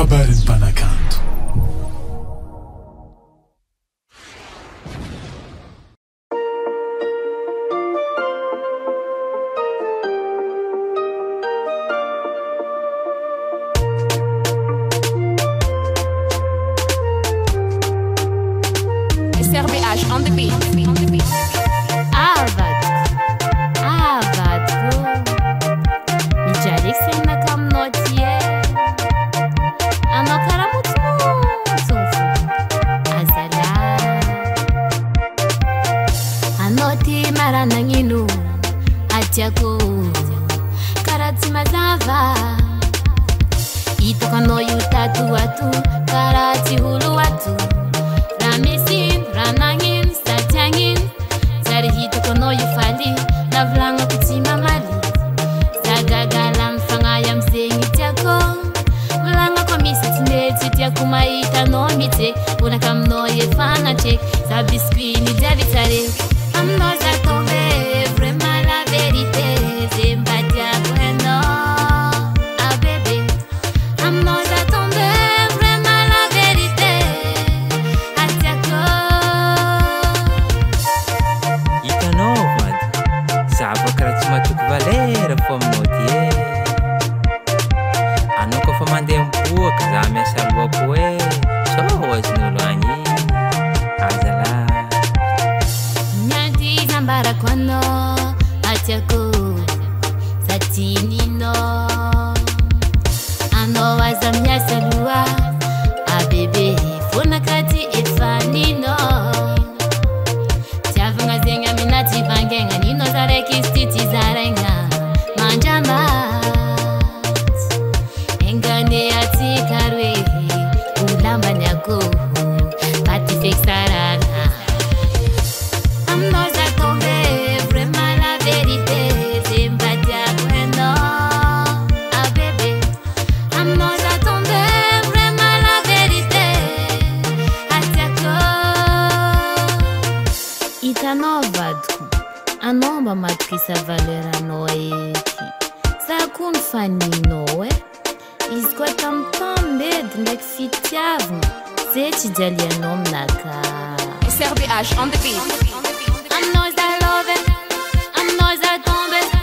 Habari Mpanakanto. SRBH on the beat. Marananginu atiako karati mazava itokano yutatu watu karati hulu watu ramesin ranangin satyangin zari hitokano yufali navlanga kutima mali zagagala mfanga ya mzengi tiako mlanga komisa tindeti tiako maita no mite unakamno yefanga chek za biscuit ni javitare. I'm not a tombe, vraiment la vérité, c'est pas diable, ah bébé. I'm not a tombe, vraiment la vérité, ah tiako. Itanovad, saba karati matuk valera famnotie. Ano ko famande mpuak zame salwa kwe, so was nulani, azala. Barakwano atiako satinino ano wazamya salua abebe fona kati efanino tiavanga zenga minati bangenga nino zareki stiti zarenga manjama engane atikarwe ulamba nyako pati fixarana. I'm not that tombe, vraiment la vérité, c'est pas diable, ah bébé. I'm not that tombe, vraiment la vérité, ah tiako. Itanovadku, anomba matrisa valera noeki. Sakun faninoe, isco tamtambe dnek fitiavn, se tijalia nom naka. SRBH on the beat. I'm not that loving, I'm not that tombe.